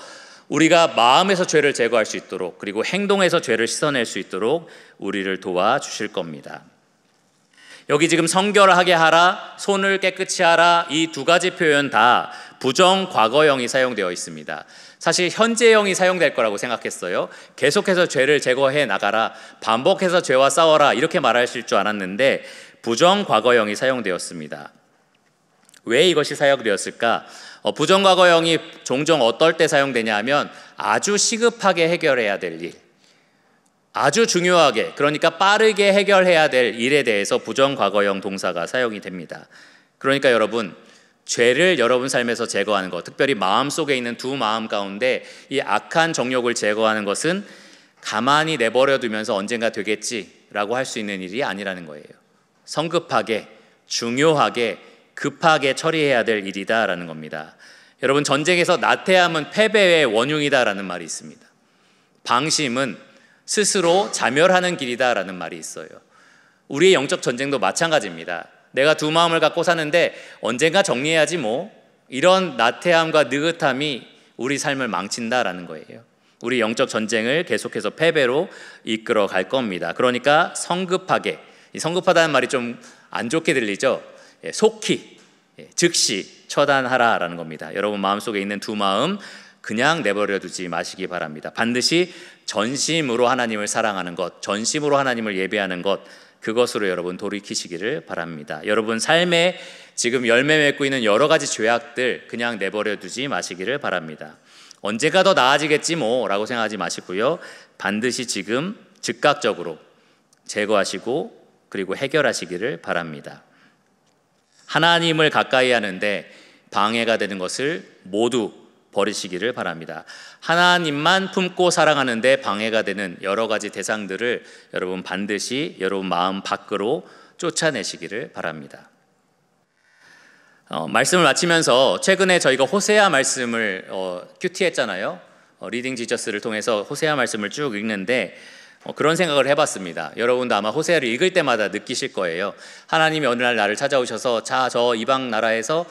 우리가 마음에서 죄를 제거할 수 있도록, 그리고 행동에서 죄를 씻어낼 수 있도록 우리를 도와주실 겁니다. 여기 지금 성결하게 하라, 손을 깨끗이 하라, 이 두 가지 표현 다 부정 과거형이 사용되어 있습니다. 사실 현재형이 사용될 거라고 생각했어요. 계속해서 죄를 제거해 나가라, 반복해서 죄와 싸워라, 이렇게 말하실 줄 알았는데 부정 과거형이 사용되었습니다. 왜 이것이 사용되었을까? 부정 과거형이 종종 어떨 때 사용되냐 하면 아주 시급하게 해결해야 될 일, 아주 중요하게, 그러니까 빠르게 해결해야 될 일에 대해서 부정 과거형 동사가 사용이 됩니다. 그러니까 여러분, 죄를 여러분 삶에서 제거하는 것, 특별히 마음속에 있는 두 마음 가운데 이 악한 정욕을 제거하는 것은 가만히 내버려 두면서 언젠가 되겠지라고 할 수 있는 일이 아니라는 거예요. 성급하게, 중요하게, 급하게 처리해야 될 일이다라는 겁니다. 여러분, 전쟁에서 나태함은 패배의 원흉이다라는 말이 있습니다. 방심은 스스로 자멸하는 길이다라는 말이 있어요. 우리의 영적 전쟁도 마찬가지입니다. 내가 두 마음을 갖고 사는데 언젠가 정리해야지 뭐, 이런 나태함과 느긋함이 우리 삶을 망친다라는 거예요. 우리 영적 전쟁을 계속해서 패배로 이끌어 갈 겁니다. 그러니까 성급하게, 성급하다는 말이 좀 안 좋게 들리죠. 속히, 즉시 처단하라라는 겁니다. 여러분 마음속에 있는 두 마음 그냥 내버려 두지 마시기 바랍니다. 반드시 전심으로 하나님을 사랑하는 것, 전심으로 하나님을 예배하는 것, 그것으로 여러분 돌이키시기를 바랍니다. 여러분 삶에 지금 열매 맺고 있는 여러 가지 죄악들 그냥 내버려 두지 마시기를 바랍니다. 언제가 더 나아지겠지 뭐 라고 생각하지 마시고요, 반드시 지금 즉각적으로 제거하시고 그리고 해결하시기를 바랍니다. 하나님을 가까이 하는데 방해가 되는 것을 모두 버리시기를 바랍니다. 하나님만 품고 사랑하는데 방해가 되는 여러 가지 대상들을 여러분 반드시 여러분 마음 밖으로 쫓아내시기를 바랍니다. 말씀을 마치면서 최근에 저희가 호세아 말씀을 큐티했잖아요. 리딩 지저스를 통해서 호세아 말씀을 쭉 읽는데 그런 생각을 해봤습니다. 여러분도 아마 호세아를 읽을 때마다 느끼실 거예요. 하나님이 어느 날 나를 찾아오셔서 자, 저 이방 나라에서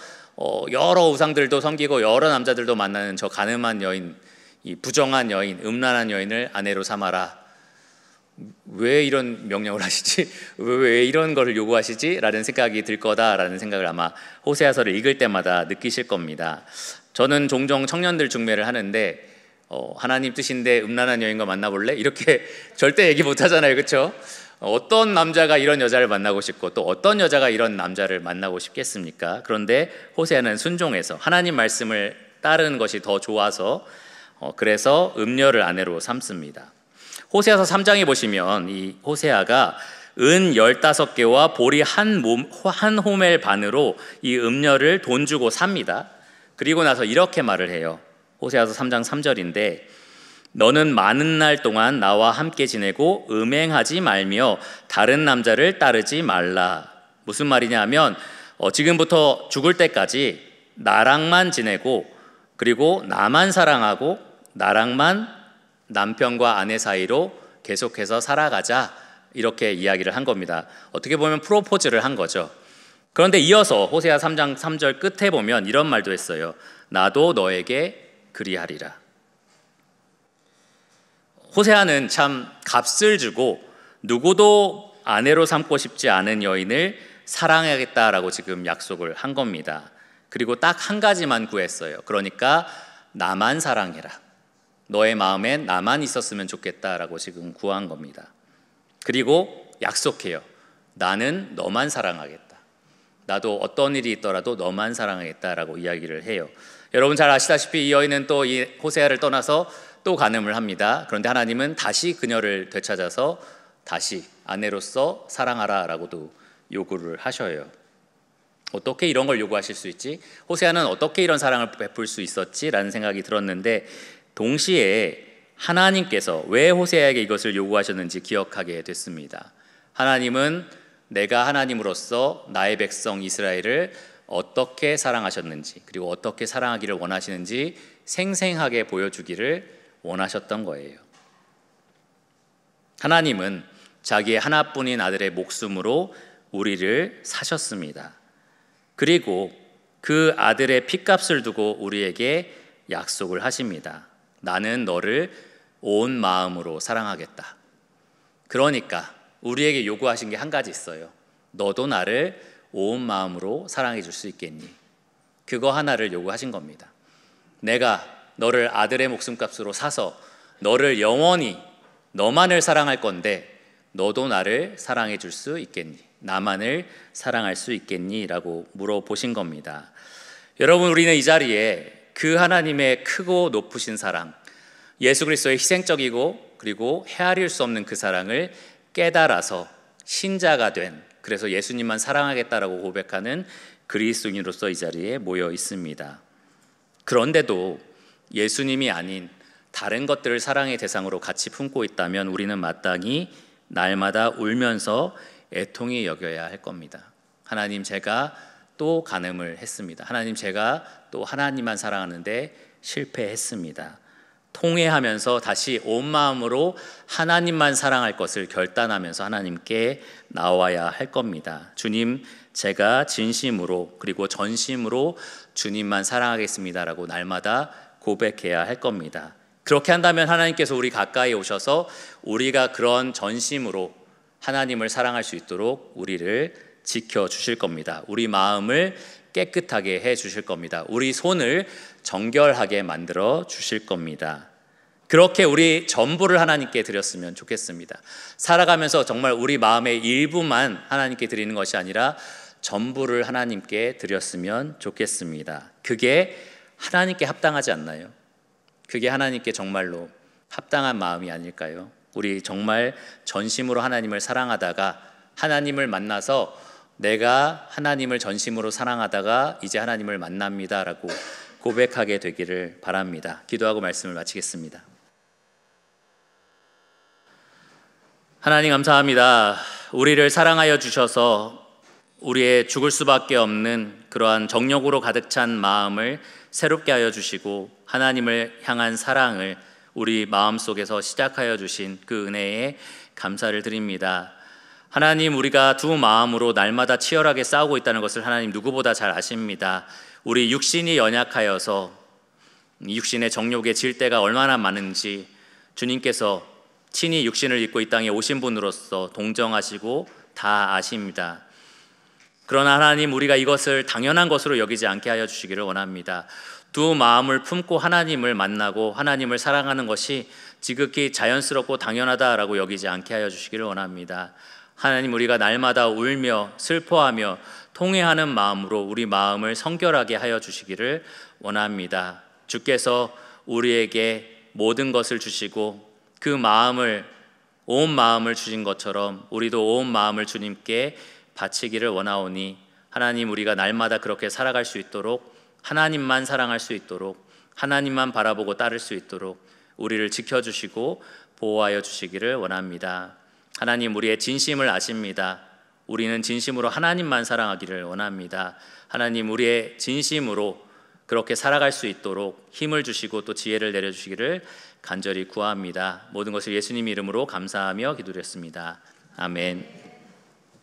여러 우상들도 섬기고 여러 남자들도 만나는 저 가늠한 여인, 이 부정한 여인, 음란한 여인을 아내로 삼아라. 왜 이런 명령을 하시지? 왜 이런 거를 요구하시지? 라는 생각이 들 거다라는 생각을 아마 호세아서를 읽을 때마다 느끼실 겁니다. 저는 종종 청년들 중매를 하는데 하나님 뜻인데 음란한 여인과 만나볼래? 이렇게 절대 얘기 못 하잖아요. 그렇죠? 어떤 남자가 이런 여자를 만나고 싶고 또 어떤 여자가 이런 남자를 만나고 싶겠습니까? 그런데 호세아는 순종해서 하나님 말씀을 따르는 것이 더 좋아서 그래서 음녀를 아내로 삼습니다. 호세아서 3장에 보시면 이 호세아가 은 15개와 보리 한 호멜 반으로 이 음녀를 돈 주고 삽니다. 그리고 나서 이렇게 말을 해요. 호세아서 3장 3절인데 너는 많은 날 동안 나와 함께 지내고 음행하지 말며 다른 남자를 따르지 말라. 무슨 말이냐 하면 지금부터 죽을 때까지 나랑만 지내고 그리고 나만 사랑하고 나랑만 남편과 아내 사이로 계속해서 살아가자, 이렇게 이야기를 한 겁니다. 어떻게 보면 프로포즈를 한 거죠. 그런데 이어서 호세아 3장 3절 끝에 보면 이런 말도 했어요. 나도 너에게 그리하리라. 호세아는 참 값을 주고 누구도 아내로 삼고 싶지 않은 여인을 사랑하겠다라고 지금 약속을 한 겁니다. 그리고 딱 한 가지만 구했어요. 그러니까 나만 사랑해라. 너의 마음엔 나만 있었으면 좋겠다라고 지금 구한 겁니다. 그리고 약속해요. 나는 너만 사랑하겠다. 나도 어떤 일이 있더라도 너만 사랑하겠다라고 이야기를 해요. 여러분 잘 아시다시피 이 여인은 또 이 호세아를 떠나서 또 간음을 합니다. 그런데 하나님은 다시 그녀를 되찾아서 다시 아내로서 사랑하라라고도 요구를 하셔요. 어떻게 이런 걸 요구하실 수 있지? 호세아는 어떻게 이런 사랑을 베풀 수 있었지라는 생각이 들었는데 동시에 하나님께서 왜 호세아에게 이것을 요구하셨는지 기억하게 됐습니다. 하나님은 내가 하나님으로서 나의 백성 이스라엘을 어떻게 사랑하셨는지, 그리고 어떻게 사랑하기를 원하시는지 생생하게 보여주기를 원하셨던 거예요. 하나님은 자기의 하나뿐인 아들의 목숨으로 우리를 사셨습니다. 그리고 그 아들의 핏값을 두고 우리에게 약속을 하십니다. 나는 너를 온 마음으로 사랑하겠다. 그러니까 우리에게 요구하신 게 한 가지 있어요. 너도 나를 온 마음으로 사랑해 줄 수 있겠니? 그거 하나를 요구하신 겁니다. 내가 너를 아들의 목숨값으로 사서 너를 영원히 너만을 사랑할 건데 너도 나를 사랑해 줄 수 있겠니? 나만을 사랑할 수 있겠니? 라고 물어보신 겁니다. 여러분, 우리는 이 자리에 그 하나님의 크고 높으신 사랑, 예수 그리스도의 희생적이고 그리고 헤아릴 수 없는 그 사랑을 깨달아서 신자가 된, 그래서 예수님만 사랑하겠다라고 고백하는 그리스도인으로서 이 자리에 모여 있습니다. 그런데도 예수님이 아닌 다른 것들을 사랑의 대상으로 같이 품고 있다면 우리는 마땅히 날마다 울면서 애통히 여겨야 할 겁니다. 하나님, 제가 또 간음을 했습니다. 하나님, 제가 또 하나님만 사랑하는데 실패했습니다. 통회하면서 다시 온 마음으로 하나님만 사랑할 것을 결단하면서 하나님께 나와야 할 겁니다. 주님, 제가 진심으로 그리고 전심으로 주님만 사랑하겠습니다라고 날마다 고백해야 할 겁니다. 그렇게 한다면 하나님께서 우리 가까이 오셔서 우리가 그런 전심으로 하나님을 사랑할 수 있도록 우리를 지켜주실 겁니다. 우리 마음을 깨끗하게 해주실 겁니다. 우리 손을 정결하게 만들어 주실 겁니다. 그렇게 우리 전부를 하나님께 드렸으면 좋겠습니다. 살아가면서 정말 우리 마음의 일부만 하나님께 드리는 것이 아니라 전부를 하나님께 드렸으면 좋겠습니다. 그게 하나님께 합당하지 않나요? 그게 하나님께 정말로 합당한 마음이 아닐까요? 우리 정말 전심으로 하나님을 사랑하다가 하나님을 만나서 내가 하나님을 전심으로 사랑하다가 이제 하나님을 만납니다라고 고백하게 되기를 바랍니다. 기도하고 말씀을 마치겠습니다. 하나님, 감사합니다. 우리를 사랑하여 주셔서 우리의 죽을 수밖에 없는 그러한 정욕으로 가득 찬 마음을 새롭게 하여 주시고 하나님을 향한 사랑을 우리 마음속에서 시작하여 주신 그 은혜에 감사를 드립니다. 하나님, 우리가 두 마음으로 날마다 치열하게 싸우고 있다는 것을 하나님 누구보다 잘 아십니다. 우리 육신이 연약하여서 육신의 정욕에 질 때가 얼마나 많은지 주님께서 친히 육신을 입고 이 땅에 오신 분으로서 동정하시고 다 아십니다. 그러나 하나님, 우리가 이것을 당연한 것으로 여기지 않게 하여 주시기를 원합니다. 두 마음을 품고 하나님을 만나고 하나님을 사랑하는 것이 지극히 자연스럽고 당연하다라고 여기지 않게 하여 주시기를 원합니다. 하나님, 우리가 날마다 울며 슬퍼하며 통회하는 마음으로 우리 마음을 성결하게 하여 주시기를 원합니다. 주께서 우리에게 모든 것을 주시고 그 마음을, 온 마음을 주신 것처럼 우리도 온 마음을 주님께 바치기를 원하오니 하나님, 우리가 날마다 그렇게 살아갈 수 있도록, 하나님만 사랑할 수 있도록, 하나님만 바라보고 따를 수 있도록 우리를 지켜주시고 보호하여 주시기를 원합니다. 하나님, 우리의 진심을 아십니다. 우리는 진심으로 하나님만 사랑하기를 원합니다. 하나님, 우리의 진심으로 그렇게 살아갈 수 있도록 힘을 주시고 또 지혜를 내려주시기를 간절히 구합니다. 모든 것을 예수님 이름으로 감사하며 기도드렸습니다. 아멘.